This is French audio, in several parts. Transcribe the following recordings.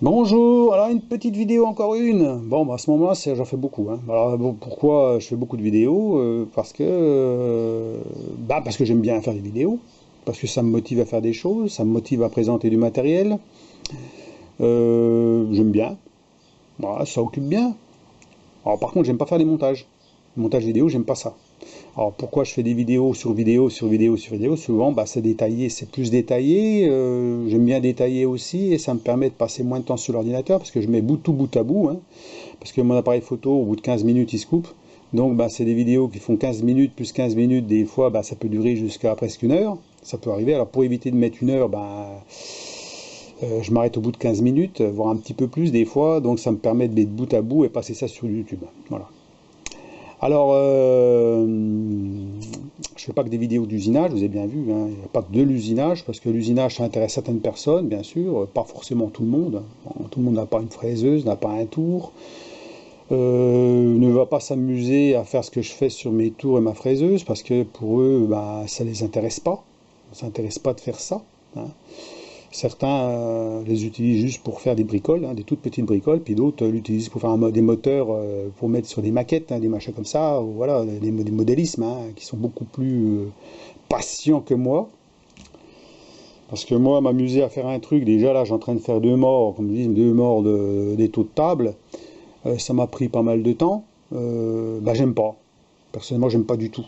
Bonjour, alors une petite vidéo, encore une. Bon, bah, à ce moment-là, j'en fais beaucoup, hein. Alors, bon, pourquoi je fais beaucoup de vidéos? Parce que j'aime bien faire des vidéos, parce que ça me motive à faire des choses, ça me motive à présenter du matériel. J'aime bien, voilà, ça occupe bien. Alors par contre, j'aime pas faire des montages. Le montage vidéo, j'aime pas ça. Alors pourquoi je fais des vidéos sur vidéo, sur vidéo, sur vidéo? Souvent, bah, c'est détaillé, c'est plus détaillé. J'aime bien détailler aussi et ça me permet de passer moins de temps sur l'ordinateur parce que je mets tout bout à bout, hein, parce que mon appareil photo, au bout de 15 minutes, il se coupe. Donc bah, c'est des vidéos qui font 15 minutes plus 15 minutes. Des fois, bah, ça peut durer jusqu'à presque une heure. Ça peut arriver. Alors pour éviter de mettre une heure, je m'arrête au bout de 15 minutes, voire un petit peu plus des fois. Donc ça me permet de mettre bout à bout et passer ça sur YouTube. Voilà. Alors, je fais pas que des vidéos d'usinage, vous avez bien vu, hein. Il n'y a pas que de l'usinage, parce que l'usinage, ça intéresse certaines personnes, bien sûr, pas forcément tout le monde. Bon, tout le monde n'a pas une fraiseuse, n'a pas un tour, ne va pas s'amuser à faire ce que je fais sur mes tours et ma fraiseuse, parce que pour eux, bah, ça les intéresse pas. Ça intéresse pas de faire ça, hein. Certains les utilisent juste pour faire des bricoles, hein, des toutes petites bricoles, puis d'autres l'utilisent pour faire des moteurs, pour mettre sur des maquettes, hein, des machins comme ça, ou voilà, des modélismes, hein, qui sont beaucoup plus patients que moi. Parce que moi, m'amuser à faire un truc, déjà là, j'ai en train de faire deux morts, comme je dis, deux morts des taux de table, ça m'a pris pas mal de temps. J'aime pas. Personnellement, j'aime pas du tout.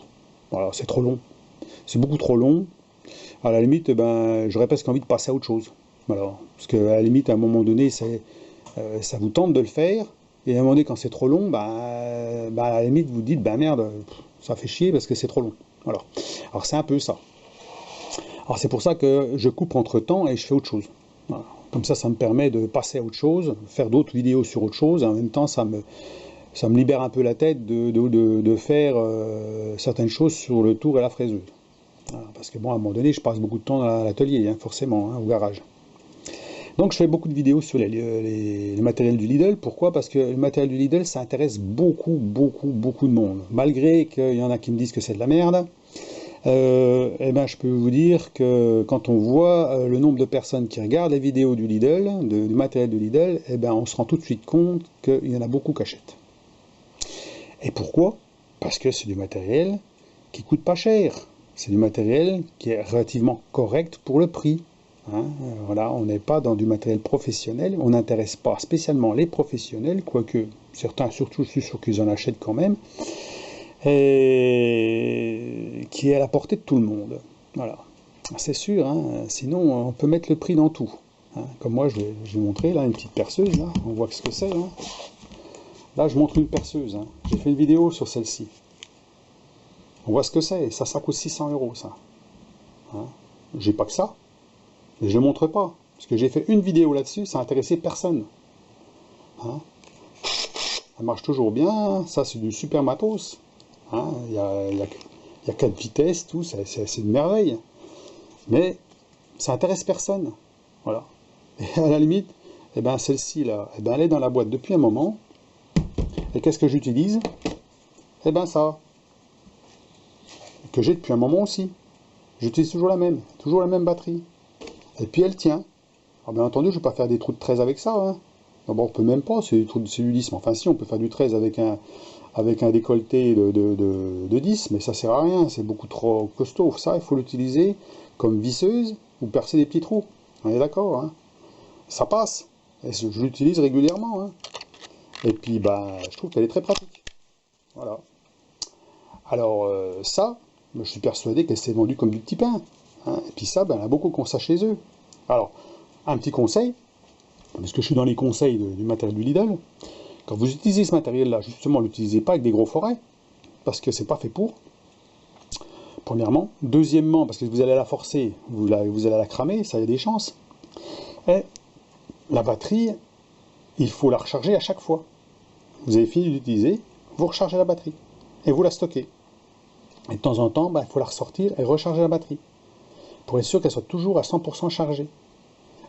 Voilà, c'est trop long. C'est beaucoup trop long. À la limite, j'aurais presque envie de passer à autre chose. Voilà. Parce qu'à la limite, à un moment donné, ça vous tente de le faire, et à un moment donné, quand c'est trop long, à la limite, vous dites, merde, ça fait chier parce que c'est trop long. Voilà. Alors c'est un peu ça. Alors c'est pour ça que je coupe entre temps et je fais autre chose. Voilà. Comme ça me permet de passer à autre chose, faire d'autres vidéos sur autre chose, et en même temps, ça me libère un peu la tête de faire certaines choses sur le tour et la fraiseuse. Voilà, parce que bon, à un moment donné, je passe beaucoup de temps à l'atelier, hein, forcément, hein, au garage. Donc je fais beaucoup de vidéos sur les matériels du Lidl. Pourquoi? Parce que le matériel du Lidl, ça intéresse beaucoup de monde. Malgré qu'il y en a qui me disent que c'est de la merde, je peux vous dire que quand on voit le nombre de personnes qui regardent les vidéos du Lidl, du matériel du Lidl, on se rend tout de suite compte qu'il y en a beaucoup qui achètent. Et pourquoi? Parce que c'est du matériel qui coûte pas cher. C'est du matériel qui est relativement correct pour le prix. Hein, voilà, on n'est pas dans du matériel professionnel, on n'intéresse pas spécialement les professionnels, quoique certains, surtout, je suis sûr qu'ils en achètent quand même, et qui est à la portée de tout le monde. Voilà, c'est sûr, hein, sinon on peut mettre le prix dans tout. Hein, comme moi, je vais vous montrer là une petite perceuse, là, on voit ce que c'est. Hein. Là, je montre une perceuse, hein. J'ai fait une vidéo sur celle-ci. On voit ce que c'est, ça coûte 600 €, ça. Hein. J'ai pas que ça. Mais je ne montre pas, parce que j'ai fait une vidéo là-dessus, ça n'a intéressé personne. Hein, elle marche toujours bien, ça c'est du super matos. Hein, il y a 4 vitesses, tout, c'est une merveille. Mais ça intéresse personne. Voilà. Et à la limite, celle-ci là, elle est dans la boîte depuis un moment. Et qu'est-ce que j'utilise? Ça. Que j'ai depuis un moment aussi. J'utilise toujours la même batterie. Et puis elle tient. Alors bien entendu, je ne vais pas faire des trous de 13 avec ça. Hein. D'abord, on peut même pas, c'est du 10. Mais enfin, si, on peut faire du 13 avec un décolleté de 10, mais ça sert à rien, c'est beaucoup trop costaud. Ça, il faut l'utiliser comme visseuse ou percer des petits trous. On est d'accord, hein. Ça passe. Et je l'utilise régulièrement. Hein. Et puis, je trouve qu'elle est très pratique. Voilà. Alors, ça, je suis persuadé qu'elle s'est vendue comme du petit pain. Hein. Et puis ça, il y en a beaucoup qui ont ça chez eux. Alors, un petit conseil, parce que je suis dans les conseils du matériel du Lidl, quand vous utilisez ce matériel-là, justement, ne l'utilisez pas avec des gros forêts, parce que c'est pas fait pour, premièrement. Deuxièmement, parce que vous allez la forcer, vous allez la cramer, ça y a des chances. Et la batterie, il faut la recharger à chaque fois. Vous avez fini d'utiliser, vous rechargez la batterie, et vous la stockez. Et de temps en temps, il faut la ressortir et recharger la batterie, pour être sûr qu'elle soit toujours à 100% chargée.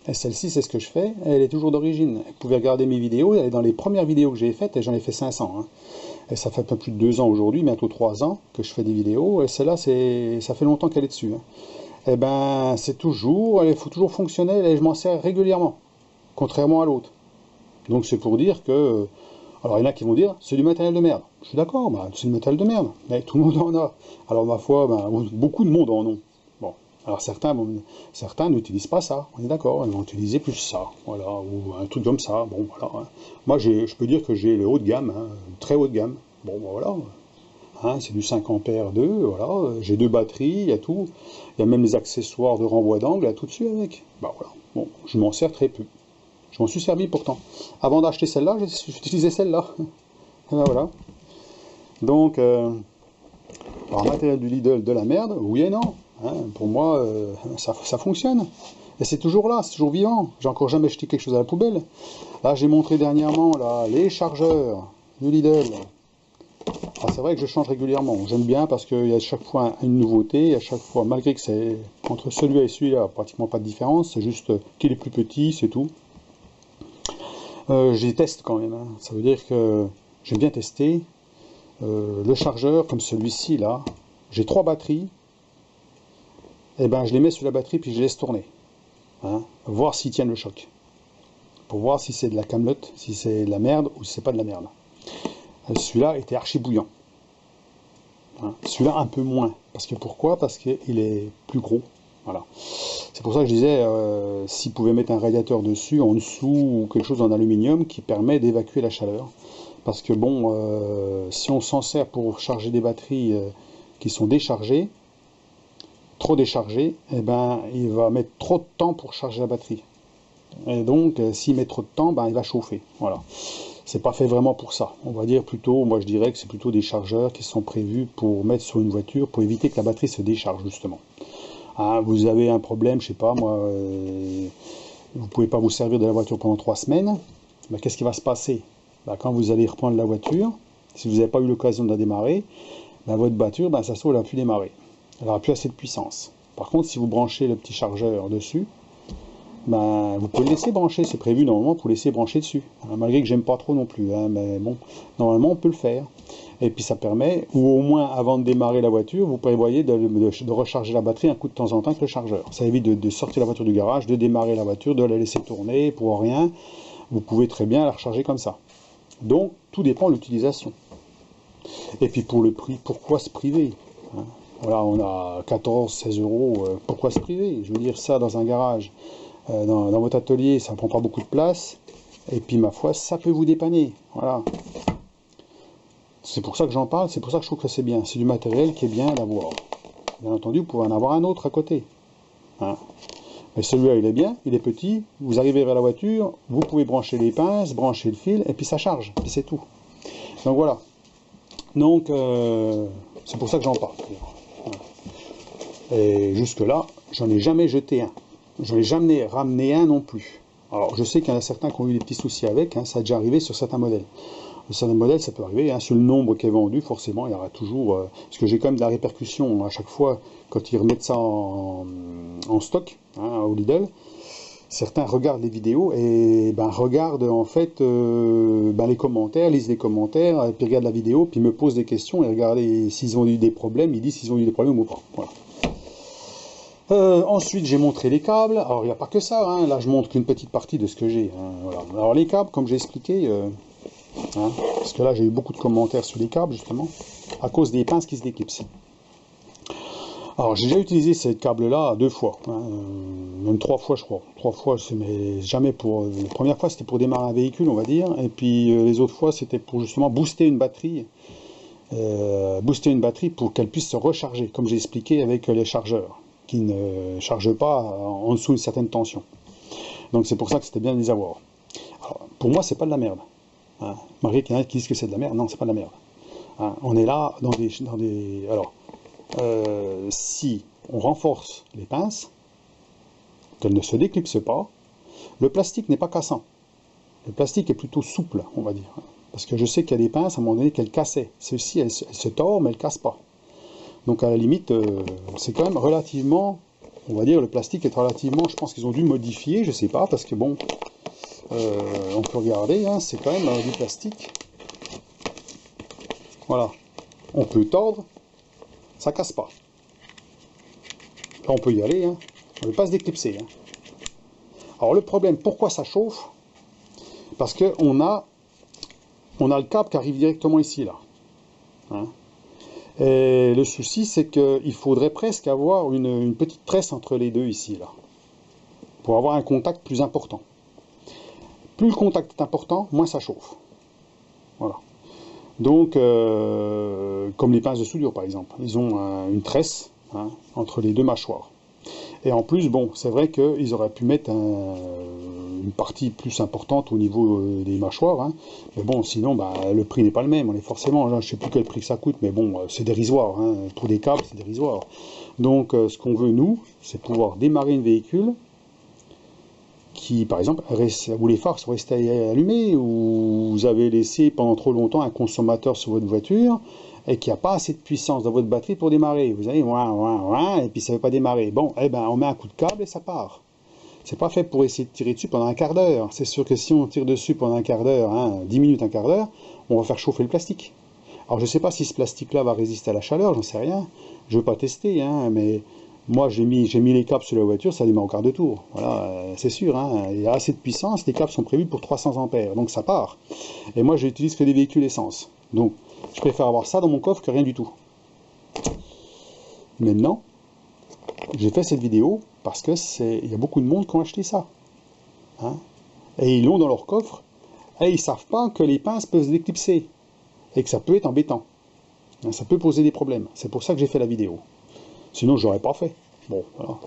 Et celle-ci, c'est ce que je fais, elle est toujours d'origine. Vous pouvez regarder mes vidéos, elle est dans les premières vidéos que j'ai faites, et j'en ai fait 500. Hein. Et ça fait un peu plus de 2 ans aujourd'hui, bientôt 3 ans, que je fais des vidéos, et celle-là, ça fait longtemps qu'elle est dessus. Hein. C'est toujours, il faut toujours fonctionnel, et je m'en sers régulièrement, contrairement à l'autre. Donc c'est pour dire que... Alors il y en a qui vont dire, c'est du matériel de merde. Je suis d'accord, bah, c'est du matériel de merde, mais tout le monde en a. Alors ma foi, bah, beaucoup de monde en ont. Bon, alors certains n'utilisent pas ça, on est d'accord, ils vont utiliser plus ça, voilà, ou un truc comme ça, bon voilà. Hein. Moi je peux dire que j'ai le haut de gamme, hein, très haut de gamme. Bon bah, voilà, hein, c'est du 5 ampères 2, voilà, j'ai 2 batteries, il y a tout, il y a même les accessoires de renvoi d'angle, il y a tout dessus avec. Bah voilà, bon, je m'en sers très peu. Je m'en suis servi pourtant. Avant d'acheter celle-là, j'utilisais celle-là. Voilà. Donc, alors, matériel du Lidl de la merde, oui et non. Hein, pour moi, ça fonctionne. Et c'est toujours là, c'est toujours vivant. J'ai encore jamais jeté quelque chose à la poubelle. Là, j'ai montré dernièrement là, les chargeurs du Lidl. C'est vrai que je change régulièrement. J'aime bien parce qu'il y a chaque fois une nouveauté. À chaque fois, malgré que c'est entre celui-là et celui-là, pratiquement pas de différence. C'est juste qu'il est plus petit, c'est tout. Je les teste quand même, hein. Ça veut dire que j'ai bien testé. Le chargeur, comme celui-ci là, j'ai 3 batteries, et ben je les mets sur la batterie puis je les laisse tourner. Hein, voir s'ils tiennent le choc. Pour voir si c'est de la camelote, si c'est de la merde ou si c'est pas de la merde. Celui-là était archi bouillant. Hein, celui-là un peu moins. Parce que pourquoi? Parce qu'il est plus gros. Voilà. C'est pour ça que je disais, s'ils pouvaient mettre un radiateur dessus, en dessous, ou quelque chose en aluminium qui permet d'évacuer la chaleur. Parce que bon, si on s'en sert pour charger des batteries qui sont déchargées, trop déchargées, eh ben, il va mettre trop de temps pour charger la batterie. Et donc, s'il met trop de temps, ben, il va chauffer. Voilà. C'est pas fait vraiment pour ça. On va dire plutôt, moi je dirais que c'est plutôt des chargeurs qui sont prévus pour mettre sur une voiture, pour éviter que la batterie se décharge justement. Hein, vous avez un problème, je sais pas moi, vous pouvez pas vous servir de la voiture pendant 3 semaines, ben, qu'est-ce qui va se passer? Ben, quand vous allez reprendre la voiture, si vous n'avez pas eu l'occasion de la démarrer, ben, votre voiture, ben, ça se trouve, elle n'a plus démarré. Elle n'aura plus assez de puissance. Par contre, si vous branchez le petit chargeur dessus, ben, vous pouvez le laisser brancher, c'est prévu normalement pour laisser brancher dessus. Hein, malgré que j'aime pas trop non plus, hein, mais bon, normalement on peut le faire. Et puis ça permet, ou au moins avant de démarrer la voiture, vous prévoyez de recharger la batterie un coup de temps en temps avec le chargeur. Ça évite de sortir la voiture du garage, de démarrer la voiture, de la laisser tourner pour rien. Vous pouvez très bien la recharger comme ça. Donc tout dépend de l'utilisation. Et puis pour le prix, pourquoi se priver? Hein, voilà, on a 14-16 euros, pourquoi se priver? Je veux dire, ça dans un garage, dans votre atelier, ça ne prend pas beaucoup de place. Et puis ma foi, ça peut vous dépanner. Voilà. C'est pour ça que j'en parle, c'est pour ça que je trouve que c'est bien. C'est du matériel qui est bien d'avoir. Bien entendu, vous pouvez en avoir un autre à côté. Hein. Mais celui-là, il est bien, il est petit. Vous arrivez vers la voiture, vous pouvez brancher les pinces, brancher le fil, et puis ça charge. Puis c'est tout. Donc voilà. Donc, c'est pour ça que j'en parle. Et jusque-là, j'en ai jamais jeté un. Je n'ai jamais ramené un non plus. Alors, je sais qu'il y en a certains qui ont eu des petits soucis avec, hein, ça a déjà arrivé sur certains modèles. Sur certains modèles, ça peut arriver, hein, sur le nombre qui est vendu, forcément, il y aura toujours... parce que j'ai quand même de la répercussion à chaque fois, quand ils remettent ça en stock, hein, au Lidl. Certains regardent les vidéos et ben, regardent en fait ben, les commentaires, lisent les commentaires, puis regardent la vidéo, puis me posent des questions et regardent s'ils ont eu des problèmes, ils disent s'ils ont eu des problèmes ou pas. Voilà. Ensuite, j'ai montré les câbles. Alors, il n'y a pas que ça. Hein. Là, je montre qu'une petite partie de ce que j'ai. Hein. Voilà. Alors, les câbles, comme j'ai expliqué, hein, parce que là, j'ai eu beaucoup de commentaires sur les câbles, justement, à cause des pinces qui se déclipsent. Alors, j'ai déjà utilisé ces câbles-là 2 fois. Hein, même 3 fois, je crois. 3 fois, mais jamais pour... la première fois, c'était pour démarrer un véhicule, on va dire. Et puis, les autres fois, c'était pour, justement, booster une batterie. Pour qu'elle puisse se recharger, comme j'ai expliqué avec les chargeurs, qui ne chargent pas en dessous d'une certaine tension. Donc c'est pour ça que c'était bien de les avoir. Alors, pour moi, c'est pas de la merde. Hein. Malgré qu'il y en a qui disent que c'est de la merde, non, c'est pas de la merde. Hein. On est là dans des... Alors, si on renforce les pinces, qu'elles ne se déclipsent pas, le plastique n'est pas cassant. Le plastique est plutôt souple, on va dire. Parce que je sais qu'il y a des pinces, à un moment donné, qu'elles cassaient. Celles-ci, elles se tordent, mais elles ne cassent pas. Donc à la limite, c'est quand même relativement, on va dire, le plastique est relativement, je pense qu'ils ont dû modifier, je sais pas, parce que bon, on peut regarder, hein, c'est quand même du plastique. Voilà, on peut tordre, ça casse pas. Là, on peut y aller, hein. On ne veut pas se déclipser. Hein. Alors le problème, pourquoi ça chauffe? Parce qu'on a le câble qui arrive directement ici, là. Hein. Et le souci, c'est qu'il faudrait presque avoir une petite tresse entre les deux ici, là, pour avoir un contact plus important. Plus le contact est important, moins ça chauffe. Voilà. Donc, comme les pinces de soudure, par exemple, ils ont une tresse, hein, entre les deux mâchoires. Et en plus, bon, c'est vrai qu'ils auraient pu mettre une partie plus importante au niveau des mâchoires, hein. Mais bon, sinon, bah, le prix n'est pas le même. On est forcément, je ne sais plus quel prix que ça coûte, mais bon, c'est dérisoire, hein. Pour des câbles, c'est dérisoire. Donc, ce qu'on veut, nous, c'est pouvoir démarrer une véhicule qui, par exemple, où les phares sont restés allumés, ou vous avez laissé pendant trop longtemps un consommateur sur votre voiture, et qu'il n'y a pas assez de puissance dans votre batterie pour démarrer. Vous allez, et puis ça ne veut pas démarrer. Bon, eh ben, on met un coup de câble et ça part. C'est pas fait pour essayer de tirer dessus pendant un quart d'heure. C'est sûr que si on tire dessus pendant un quart d'heure, hein, 10 minutes, un quart d'heure, on va faire chauffer le plastique. Alors je ne sais pas si ce plastique-là va résister à la chaleur, j'en sais rien. Je ne veux pas tester, hein, mais moi j'ai mis les câbles sur la voiture, ça démarre au quart de tour. Voilà, c'est sûr, hein, il y a assez de puissance, les câbles sont prévus pour 300 ampères, donc ça part. Et moi j'utilise que des véhicules essence. Donc je préfère avoir ça dans mon coffre que rien du tout. Maintenant, j'ai fait cette vidéo parce que il y a beaucoup de monde qui ont acheté ça. Hein, et ils l'ont dans leur coffre, et ils ne savent pas que les pinces peuvent se déclipser. Et que ça peut être embêtant. Hein, ça peut poser des problèmes. C'est pour ça que j'ai fait la vidéo. Sinon, je l'aurais pas fait. Bon, voilà.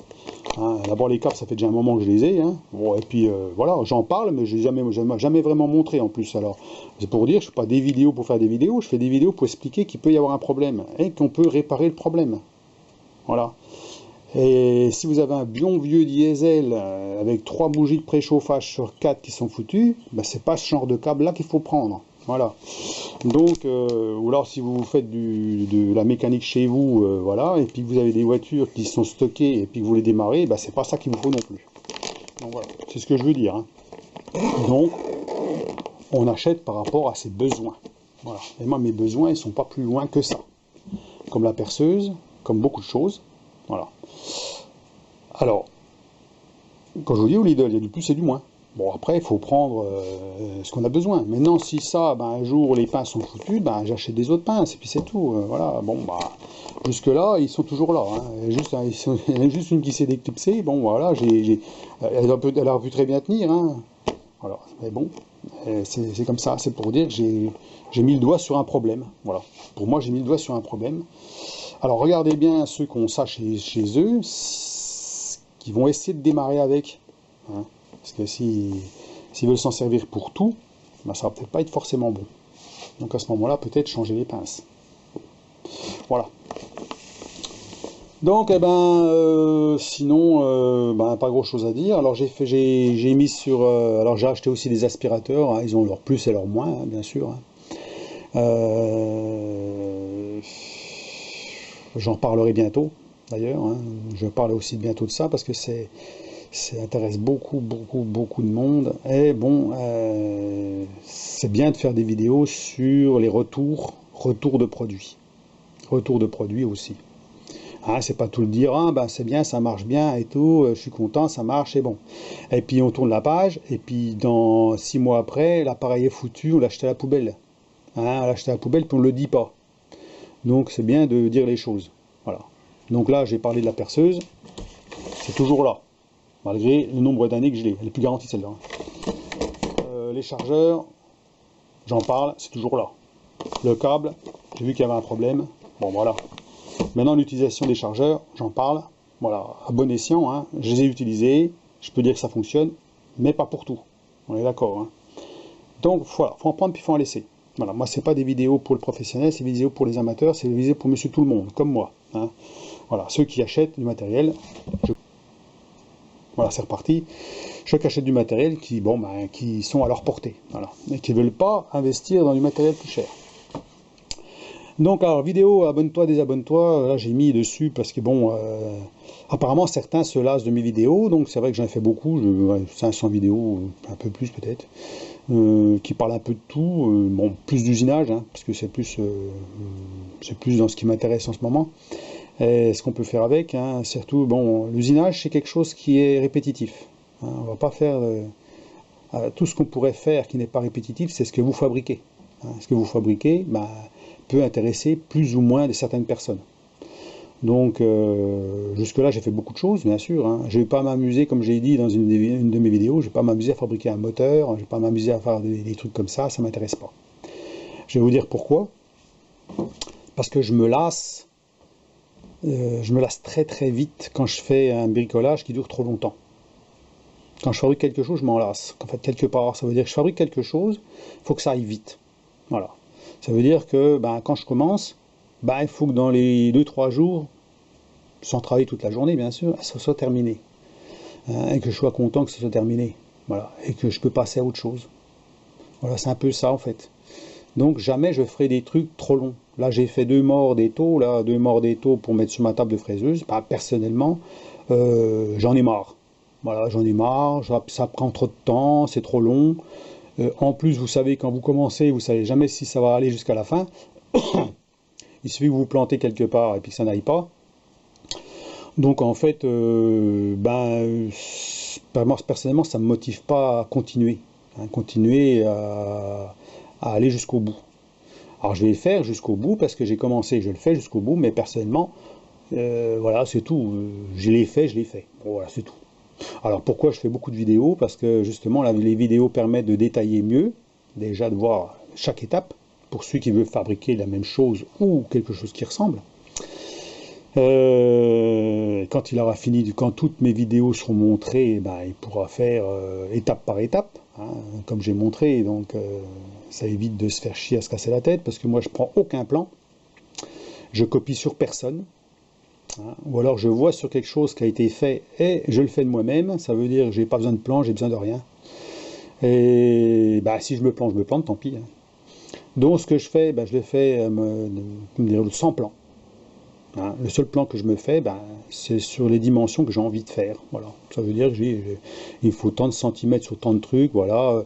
Hein, d'abord, les câbles, ça fait déjà un moment que je les ai. Hein. Bon, et puis, voilà, j'en parle, mais je ne l'ai jamais vraiment montré en plus. Alors, c'est pour dire, je ne fais pas des vidéos pour faire des vidéos, je fais des vidéos pour expliquer qu'il peut y avoir un problème et qu'on peut réparer le problème. Voilà. Et si vous avez un bon vieux diesel avec 3 bougies de préchauffage sur 4 qui sont foutues, ben, c'est pas ce genre de câble là qu'il faut prendre. Voilà. Donc, ou alors si vous faites de la mécanique chez vous, voilà, et puis que vous avez des voitures qui sont stockées et puis que vous les démarrez, ben, c'est pas ça qu'il vous faut non plus. Donc voilà, c'est ce que je veux dire. Hein. Donc, on achète par rapport à ses besoins. Voilà. Et moi, mes besoins, ils sont pas plus loin que ça. Comme la perceuse, comme beaucoup de choses. Voilà. Alors, quand je vous dis au Lidl, il y a du plus et du moins. Bon, après, il faut prendre ce qu'on a besoin. Maintenant, si ça, ben, un jour, les pinces sont foutues, ben, j'achète des autres pinces, et puis c'est tout. Voilà, bon, bah, jusque-là, ils sont toujours là. Hein. Il y a juste une qui s'est déclipsée. Bon, voilà, elle a pu très bien tenir. Hein. Voilà, mais bon, c'est comme ça. C'est pour dire que j'ai mis le doigt sur un problème. Voilà, pour moi, j'ai mis le doigt sur un problème. Alors, regardez bien ceux qui ont ça chez eux, qui vont essayer de démarrer avec. Hein. Parce que s'ils veulent s'en servir pour tout, ben ça va peut-être pas être forcément bon. Donc à ce moment-là, peut-être changer les pinces. Voilà. Donc, eh ben, sinon, ben, pas grand-chose à dire. Alors j'ai mis sur, alors j'ai acheté aussi des aspirateurs. Hein, ils ont leur plus et leur moins, hein, bien sûr. Hein. J'en parlerai bientôt, d'ailleurs. Hein. Je parle aussi bientôt de ça parce que ça intéresse beaucoup de monde. Et bon, c'est bien de faire des vidéos sur les retours de produits. Retour de produits aussi. Hein, c'est pas tout le dire, ah, ben c'est bien, ça marche bien et tout, je suis content, ça marche, c'est bon. Et puis on tourne la page, et puis dans 6 mois après, l'appareil est foutu, on l'a acheté à la poubelle. Hein, on l'a acheté à la poubelle, puis on ne le dit pas. Donc c'est bien de dire les choses. Voilà. Donc là, j'ai parlé de la perceuse, c'est toujours là. Malgré le nombre d'années que je l'ai. Elle est plus garantie celle-là. Les chargeurs, j'en parle, c'est toujours là. Le câble, j'ai vu qu'il y avait un problème. Bon, voilà. Maintenant, l'utilisation des chargeurs, j'en parle. Voilà, à bon escient, hein. Je les ai utilisés. Je peux dire que ça fonctionne, mais pas pour tout. On est d'accord. Hein. Donc, voilà, il faut en prendre puis il faut en laisser. Voilà, moi, c'est pas des vidéos pour le professionnel, c'est des vidéos pour les amateurs, c'est des vidéos pour monsieur tout le monde, comme moi. Hein. Voilà, ceux qui achètent du matériel, voilà, c'est reparti. Ceux qui achètent du matériel qui sont à leur portée, voilà, et qui ne veulent pas investir dans du matériel plus cher. Donc, alors, vidéo, abonne-toi, désabonne-toi, là j'ai mis dessus parce que bon, apparemment certains se lassent de mes vidéos, donc c'est vrai que j'en ai fait beaucoup, 500 vidéos, un peu plus peut-être, qui parlent un peu de tout, bon, plus d'usinage, hein, parce que c'est plus dans ce qui m'intéresse en ce moment. Et ce qu'on peut faire avec, hein, surtout, bon, l'usinage c'est quelque chose qui est répétitif. Hein, on va pas faire tout ce qu'on pourrait faire qui n'est pas répétitif, c'est ce que vous fabriquez. Ce que vous fabriquez peut intéresser plus ou moins certaines personnes. Donc, jusque-là, j'ai fait beaucoup de choses, bien sûr. Je ne vais pas m'amuser, comme j'ai dit dans une de mes vidéos, je ne vais pas m'amuser à fabriquer un moteur, je ne vais pas m'amuser à faire des trucs comme ça ne m'intéresse pas. Je vais vous dire pourquoi. Parce que je me lasse très très vite quand je fais un bricolage qui dure trop longtemps. Quand je fabrique quelque chose, je m'en lasse. En fait, quelque part, ça veut dire que je fabrique quelque chose, il faut que ça aille vite. Voilà. Ça veut dire que quand je commence, il faut que dans les 2-3 jours, sans travailler toute la journée bien sûr, ça soit terminé. Et que je sois content que ce soit terminé. Voilà. Et que je peux passer à autre chose. Voilà, c'est un peu ça en fait. Donc jamais je ferai des trucs trop longs. Là j'ai fait 2 morts d'étau, là 2 morts d'étau pour mettre sur ma table de fraiseuse. Personnellement, j'en ai marre. Voilà, j'en ai marre, ça prend trop de temps, c'est trop long. En plus, vous savez, quand vous commencez, vous savez jamais si ça va aller jusqu'à la fin. Il suffit que vous vous plantez quelque part et puis que ça n'aille pas. Donc en fait, personnellement, ça ne me motive pas à continuer. Continuer à aller jusqu'au bout. Alors je vais le faire jusqu'au bout parce que j'ai commencé, je le fais jusqu'au bout, mais personnellement, voilà, c'est tout. Je l'ai fait. Bon, voilà, c'est tout. Alors pourquoi je fais beaucoup de vidéos? Parce que justement, les vidéos permettent de détailler mieux, déjà de voir chaque étape, pour celui qui veut fabriquer la même chose ou quelque chose qui ressemble. Quand il aura fini, quand toutes mes vidéos seront montrées, il pourra faire étape par étape, comme j'ai montré, donc ça évite de se faire chier à se casser la tête, parce que moi je prends aucun plan, je copie sur personne, ou alors je vois sur quelque chose qui a été fait et je le fais de moi-même, ça veut dire que j'ai pas besoin de plan, j'ai besoin de rien. Et si je me plante, tant pis. Donc ce que je fais, je le fais sans plan. Le seul plan que je me fais, c'est sur les dimensions que j'ai envie de faire. Voilà. Ça veut dire qu'il faut tant de centimètres sur tant de trucs, voilà,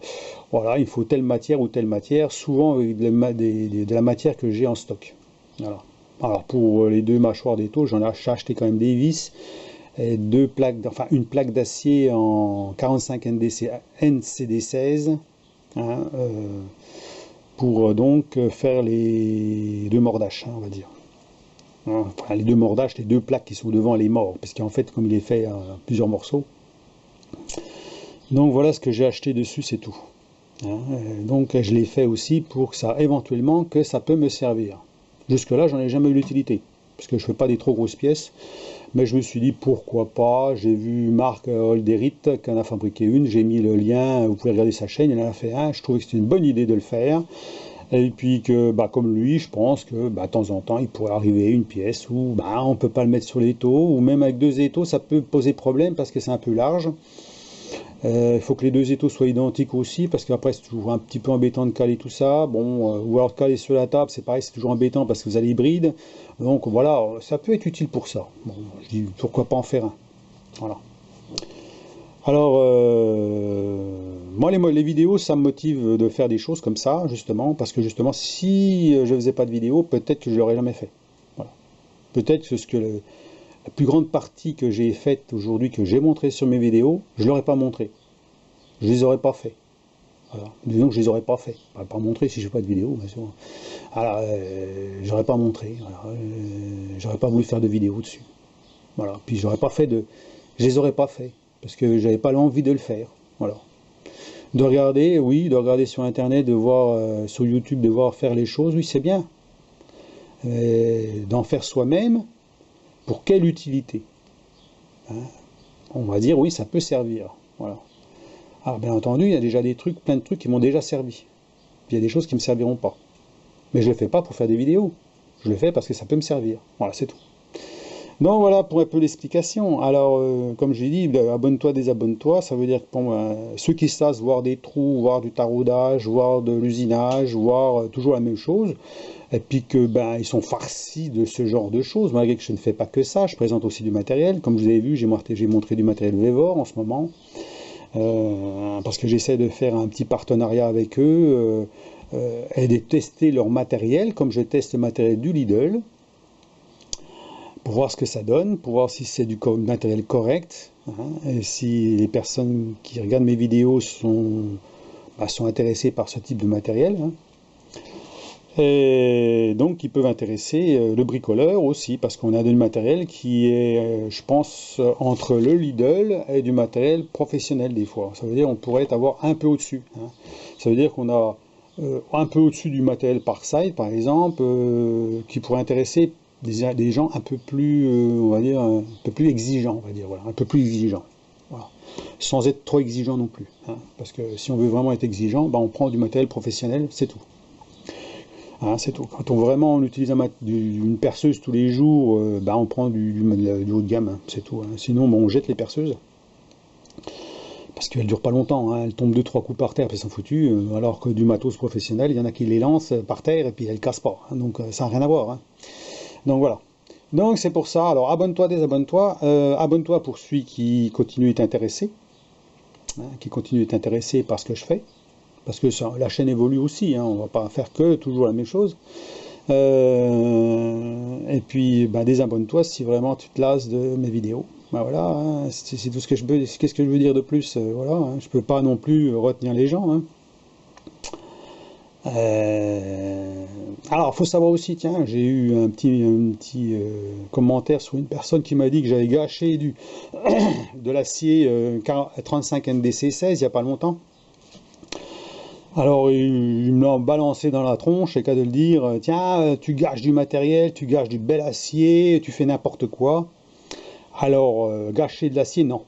il faut telle matière ou telle matière, souvent avec de la matière que j'ai en stock. Voilà. Alors pour les 2 mâchoires d'étau, j'ai acheté quand même des vis, et une plaque d'acier en 45 NCD16, pour donc faire les 2 mordaches, on va dire. Enfin, les 2 mordaches, les 2 plaques qui sont devant les morts, parce qu'en fait, comme il est fait à plusieurs morceaux. Donc voilà ce que j'ai acheté dessus, c'est tout. Donc je l'ai fait aussi pour que ça, éventuellement, que ça peut me servir. Jusque-là, j'en ai jamais eu l'utilité, parce que je ne fais pas des trop grosses pièces, mais je me suis dit pourquoi pas. J'ai vu Marc Holderit qui en a fabriqué une, j'ai mis le lien, vous pouvez regarder sa chaîne, il en a fait un, je trouvais que c'était une bonne idée de le faire. Et puis que, comme lui, je pense que de temps en temps, il pourrait arriver une pièce où on ne peut pas le mettre sur l'étau, ou même avec 2 étaux, ça peut poser problème parce que c'est un peu large. Il faut que les 2 étaux soient identiques aussi, parce qu'après c'est toujours un petit peu embêtant de caler tout ça. Bon, ou alors de caler sur la table, c'est pareil, c'est toujours embêtant parce que vous avez hybride. Donc voilà, ça peut être utile pour ça. Bon, je dis pourquoi pas en faire un. Voilà. Alors, moi les vidéos, ça me motive de faire des choses comme ça, justement, parce que justement, si je ne faisais pas de vidéos, peut-être que je ne l'aurais jamais fait. Voilà. Peut-être que la plus grande partie que j'ai faite aujourd'hui, que j'ai montré sur mes vidéos, je ne l'aurais pas montré. Je ne les aurais pas fait. Voilà. Disons que je ne les aurais pas fait. Pas montré si je n'ai pas de vidéo, bien sûr. Alors, j'aurais pas montré. Voilà. J'aurais pas voulu faire de vidéo dessus. Voilà. Puis j'aurais pas fait je les aurais pas fait. Parce que j'avais pas l'envie de le faire. Voilà. De regarder, oui, de regarder sur internet, de voir sur YouTube, de voir faire les choses, oui, c'est bien. D'en faire soi-même, pour quelle utilité? On va dire, oui, ça peut servir. Voilà. Alors, bien entendu, il y a déjà plein de trucs qui m'ont déjà servi. Puis il y a des choses qui ne me serviront pas. Mais je ne le fais pas pour faire des vidéos. Je le fais parce que ça peut me servir. Voilà, c'est tout. Donc voilà pour un peu l'explication. Alors, comme j'ai dit, abonne-toi, désabonne-toi, ça veut dire que pour moi, ceux qui se lassent, voir des trous, voir du taraudage, voir de l'usinage, voir toujours la même chose, et puis que ils sont farcis de ce genre de choses, malgré que je ne fais pas que ça, je présente aussi du matériel. Comme vous avez vu, j'ai montré du matériel Vevor en ce moment, parce que j'essaie de faire un petit partenariat avec eux, et de tester leur matériel, comme je teste le matériel du Lidl, pour voir ce que ça donne, pour voir si c'est du matériel correct, hein, et si les personnes qui regardent mes vidéos sont intéressées par ce type de matériel, hein. Et donc ils peuvent intéresser le bricoleur aussi, parce qu'on a du matériel qui est, je pense, entre le Lidl et du matériel professionnel des fois. Ça veut dire qu'on pourrait avoir un peu au-dessus, hein. Ça veut dire qu'on a un peu au-dessus du matériel Parkside, par exemple, qui pourrait intéresser des gens un peu plus, on va dire, un peu plus exigeants, on va dire, voilà, un peu plus exigeants. Voilà. Sans être trop exigeant non plus, hein, parce que si on veut vraiment être exigeant, on prend du matériel professionnel, c'est tout. Hein, c'est tout. Quand on utilise une perceuse tous les jours, on prend du haut de gamme, hein, c'est tout, hein. Sinon, on jette les perceuses. Parce qu'elles ne durent pas longtemps, hein. Elles tombent 2-3 coups par terre, puis elles sont foutues. Alors que du matos professionnel, il y en a qui les lancent par terre et puis elles ne cassent pas, hein. Donc ça n'a rien à voir, hein. Donc voilà. Donc c'est pour ça. Alors abonne-toi, désabonne-toi. Abonne-toi pour celui qui continue d'être intéressé. Hein, qui continue d'être intéressé par ce que je fais. Parce que la chaîne évolue aussi, hein, on ne va pas faire que toujours la même chose. Et puis, désabonne-toi si vraiment tu te lasses de mes vidéos. Voilà, hein, c'est tout ce que je veux. Qu'est-ce que je veux dire de plus, voilà, hein, je ne peux pas non plus retenir les gens, hein. Alors, il faut savoir aussi, tiens, j'ai eu un petit commentaire sur une personne qui m'a dit que j'avais gâché de l'acier 35 NDC 16 il n'y a pas longtemps. Alors, il me l'a balancé dans la tronche, c'est qu'à de le dire, tiens, tu gâches du matériel, tu gâches du bel acier, tu fais n'importe quoi. Alors, gâcher de l'acier, non.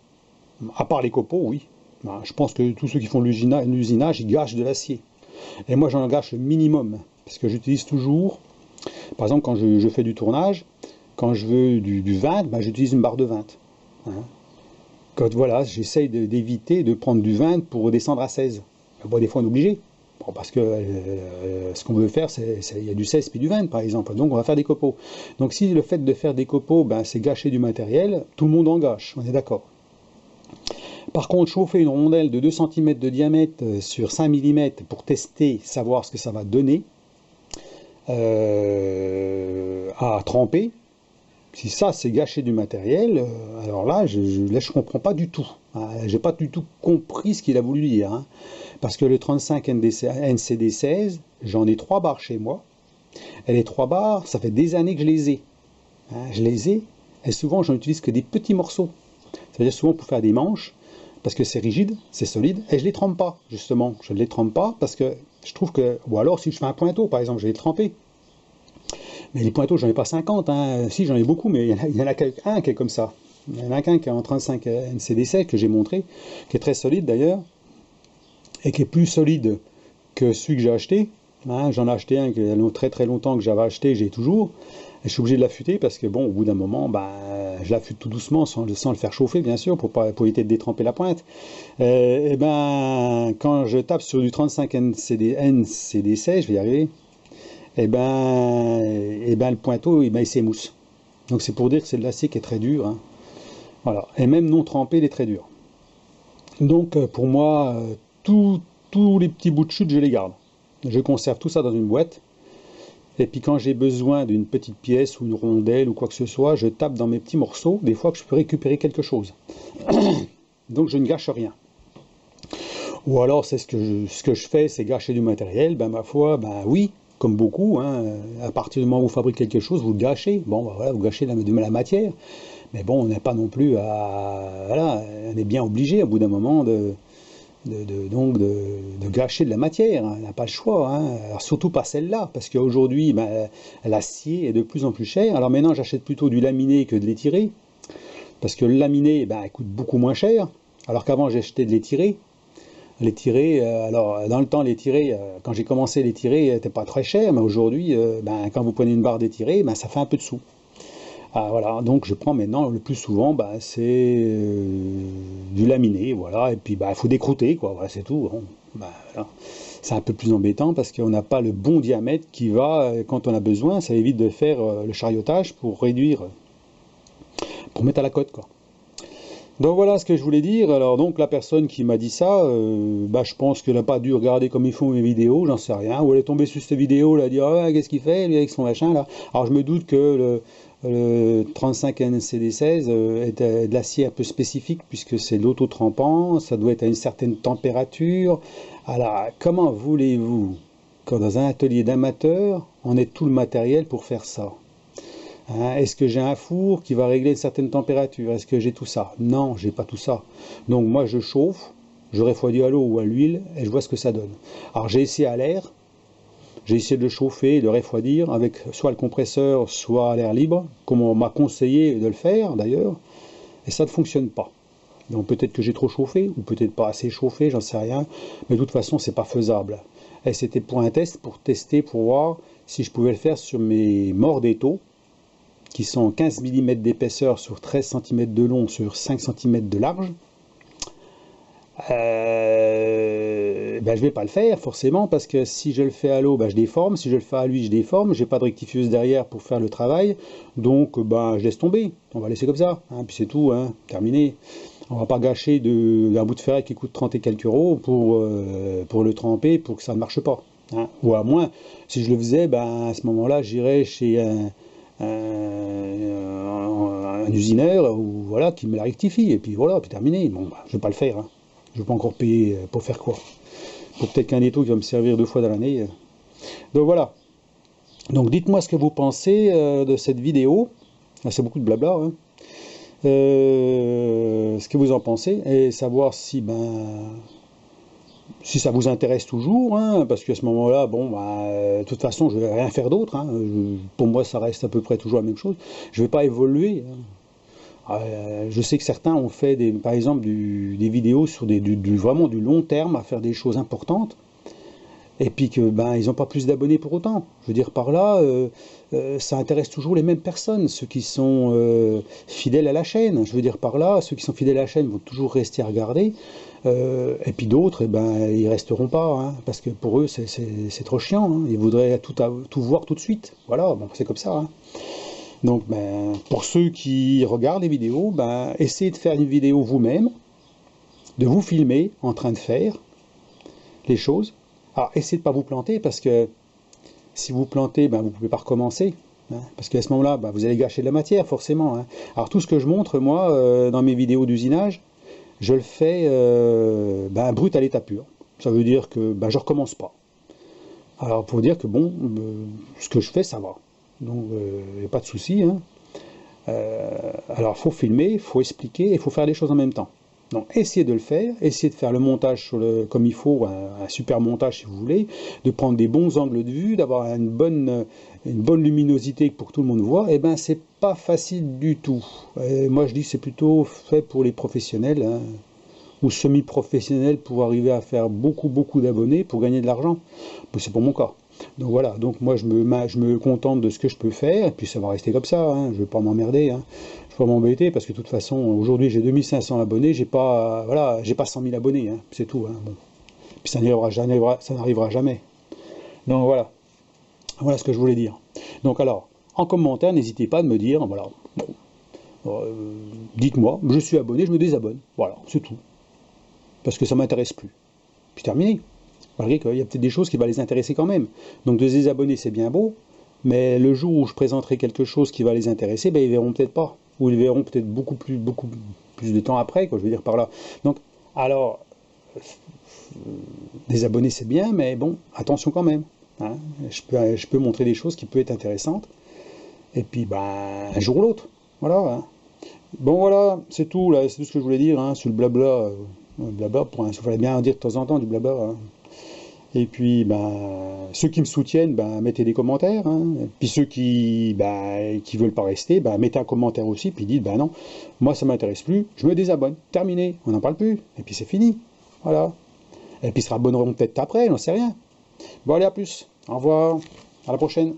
À part les copeaux, oui. Je pense que tous ceux qui font l'usinage, ils gâchent de l'acier. Et moi, j'en gâche le minimum, parce que j'utilise toujours, par exemple, quand je fais du tournage, quand je veux du 20, j'utilise une barre de 20. Hein. Quand, voilà, j'essaye d'éviter de prendre du 20 pour descendre à 16. Bon, des fois on est obligé, bon, parce que ce qu'on veut faire, il y a du 16 puis du 20 par exemple, donc on va faire des copeaux. Donc si le fait de faire des copeaux, c'est gâcher du matériel, tout le monde en gâche, on est d'accord. Par contre, chauffer une rondelle de 2 cm de diamètre sur 5 mm pour tester, savoir ce que ça va donner, à tremper, si ça c'est gâcher du matériel, alors là je comprends pas du tout, hein, j'ai pas du tout compris ce qu'il a voulu dire, hein. Parce que le 35 NCD 16, j'en ai 3 barres chez moi, et les 3 barres, ça fait des années que je les ai, hein, et souvent j'en utilise que des petits morceaux, ça veut dire souvent pour faire des manches, parce que c'est rigide, c'est solide, et je les trempe pas, justement, je ne les trempe pas, parce que je trouve que, ou alors si je fais un pointeau par exemple, je vais les tremper. Mais les pointeaux, j'en ai pas 50, hein. Si, j'en ai beaucoup, mais il y en a qu'un qui est comme ça. Il y en a qu'un qui est en 35 NCD7 que j'ai montré, qui est très solide d'ailleurs, et qui est plus solide que celui que j'ai acheté. Hein, j'en ai acheté un qui a très très longtemps que j'avais acheté, j'ai toujours. Et je suis obligé de l'affûter parce que bon, au bout d'un moment, je l'affûte tout doucement sans le faire chauffer, bien sûr, pour éviter de détremper la pointe. Et quand je tape sur du 35 NCD16, je vais y arriver. Le pointeau, il s'émousse. Donc c'est pour dire que c'est de l'acier qui est très dur, hein. Voilà. Et même non trempé, il est très dur. Donc pour moi, tous les petits bouts de chute, je les garde. Je conserve tout ça dans une boîte. Et puis quand j'ai besoin d'une petite pièce ou une rondelle ou quoi que ce soit, je tape dans mes petits morceaux, des fois que je peux récupérer quelque chose. Donc je ne gâche rien. Ou alors c'est ce que je fais, c'est gâcher du matériel. Ma foi, oui. Comme beaucoup, hein, à partir du moment où vous fabriquez quelque chose, vous le gâchez. Bon, voilà, vous gâchez la matière. Mais bon, on n'est pas non plus à... Voilà, on est bien obligé, au bout d'un moment, de gâcher de la matière. On n'a pas le choix, hein. Alors, surtout pas celle-là, parce qu'aujourd'hui, l'acier est de plus en plus cher. Alors maintenant, j'achète plutôt du laminé que de l'étiré, parce que le laminé, il coûte beaucoup moins cher, alors qu'avant, j'achetais de l'étiré. Les tirés, alors dans le temps, les tirés, quand j'ai commencé les tirés, n'étaient pas très chers, mais aujourd'hui, quand vous prenez une barre d'étiré, ça fait un peu de sous. Voilà, donc je prends maintenant le plus souvent, c'est du laminé, voilà, et puis il faut décrouter, quoi, voilà, c'est tout. Bon, voilà. C'est un peu plus embêtant parce qu'on n'a pas le bon diamètre qui va, quand on a besoin, ça évite de faire le chariotage pour réduire, pour mettre à la cote, quoi. Donc voilà ce que je voulais dire. Alors donc la personne qui m'a dit ça, je pense qu'elle n'a pas dû regarder comme il faut mes vidéos, j'en sais rien. Ou elle est tombée sur cette vidéo, elle a dit qu'est-ce qu'il fait lui avec son machin là. Alors je me doute que Le 35 NCD16 est de l'acier un peu spécifique puisque c'est l'auto-trempant, ça doit être à une certaine température. Alors, comment voulez-vous, quand dans un atelier d'amateur, on ait tout le matériel pour faire ça? Hein, est-ce que j'ai un four qui va régler une certaine température? Est-ce que j'ai tout ça? Non, j'ai pas tout ça. Donc moi je chauffe, je refroidis à l'eau ou à l'huile et je vois ce que ça donne. Alors j'ai essayé à l'air, j'ai essayé de le chauffer, de le refroidir avec soit le compresseur, soit à l'air libre, comme on m'a conseillé de le faire d'ailleurs, et ça ne fonctionne pas. Donc peut-être que j'ai trop chauffé, ou peut-être pas assez chauffé, j'en sais rien, mais de toute façon c'est pas faisable. Et c'était pour un test, pour tester, pour voir si je pouvais le faire sur mes morts d'étau, qui sont 15 mm d'épaisseur sur 13 cm de long sur 5 cm de large. Ben, je vais pas le faire forcément parce que si je le fais à l'eau, ben, je déforme, si je le fais à l'huile, je déforme, j'ai pas de rectifieuse derrière pour faire le travail, donc ben, je laisse tomber, on va laisser comme ça, hein, puis c'est tout, hein, terminé. On va pas gâcher un bout de ferraille qui coûte 30 et quelques euros pour le tremper pour que ça ne marche pas. Hein. Ou à moins, si je le faisais, ben, à ce moment-là, j'irais chez un usineur ou, voilà, qui me la rectifie, et puis voilà, puis terminé. Bon, ben, je vais pas le faire, hein. Je vais pas encore payer pour faire quoi? Pour peut-être qu'un étau qui va me servir 2 fois dans l'année. Donc voilà. Donc dites-moi ce que vous pensez de cette vidéo. Ah, c'est beaucoup de blabla, hein. Ce que vous en pensez et savoir si si ça vous intéresse toujours, hein, parce qu'à ce moment-là, bon, de toute façon, je vais rien faire d'autre. Hein. Pour moi, ça reste à peu près toujours la même chose. Je vais pas évoluer. Hein. Je sais que certains ont fait, par exemple, des vidéos sur vraiment du long terme à faire des choses importantes, et puis que ils n'ont pas plus d'abonnés pour autant. Je veux dire par là, ça intéresse toujours les mêmes personnes, ceux qui sont fidèles à la chaîne. Je veux dire par là, ceux qui sont fidèles à la chaîne vont toujours rester à regarder, et puis d'autres, ils resteront pas, hein, parce que pour eux c'est trop chiant. Hein. Ils voudraient tout voir tout de suite. Voilà, bon, c'est comme ça. Hein. Donc, pour ceux qui regardent les vidéos, essayez de faire une vidéo vous-même, de vous filmer en train de faire les choses. Alors, essayez de ne pas vous planter, parce que si vous plantez, vous ne pouvez pas recommencer. Hein, parce qu'à ce moment-là, vous allez gâcher de la matière, forcément. Hein. Alors, tout ce que je montre, moi, dans mes vidéos d'usinage, je le fais brut à l'état pur. Ça veut dire que je ne recommence pas. Alors, pour dire que, bon, ce que je fais, ça va. Donc, il n'y a pas de souci. Hein. Alors, il faut filmer, il faut expliquer, il faut faire les choses en même temps. Donc, essayez de le faire, essayez de faire le montage comme il faut, un super montage si vous voulez, de prendre des bons angles de vue, d'avoir une bonne luminosité pour que tout le monde voit. Et c'est pas facile du tout. Et moi, je dis que c'est plutôt fait pour les professionnels, hein, ou semi-professionnels, pour arriver à faire beaucoup d'abonnés pour gagner de l'argent. C'est pour mon cas. Donc voilà, donc moi je me contente de ce que je peux faire, et puis ça va rester comme ça, hein. Je ne vais pas m'emmerder, hein. Je ne vais pas m'embêter, parce que de toute façon, aujourd'hui j'ai 2500 abonnés, j'ai pas 100 000 abonnés, hein. C'est tout. Hein. Bon. Puis ça n'arrivera jamais. Donc voilà, voilà ce que je voulais dire. Donc alors, en commentaire, n'hésitez pas à me dire, voilà, dites-moi, je suis abonné, je me désabonne, voilà, c'est tout. Parce que ça ne m'intéresse plus. Puis terminé. Malgré qu'il y a peut-être des choses qui vont les intéresser quand même. Donc de se désabonner, c'est bien beau, mais le jour où je présenterai quelque chose qui va les intéresser, ils verront peut-être pas. Ou ils verront peut-être beaucoup plus de temps après, quoi, je veux dire par là. Donc, alors, désabonner c'est bien, mais bon, attention quand même. Hein. Je peux montrer des choses qui peuvent être intéressantes. Et puis, un jour ou l'autre. Voilà. Hein. Bon, voilà, c'est tout, là, c'est tout ce que je voulais dire, hein, sur le blabla. Blabla, il fallait bien en dire de temps en temps du blabla. Hein. Et puis, ceux qui me soutiennent, mettez des commentaires. Hein. Et puis ceux qui veulent pas rester, mettez un commentaire aussi, puis dites, non, moi ça m'intéresse plus, je me désabonne, terminé, on n'en parle plus, et puis c'est fini. Voilà. Et puis ils se rabonneront peut-être après, j'en sais rien. Bon, allez, à plus, au revoir, à la prochaine.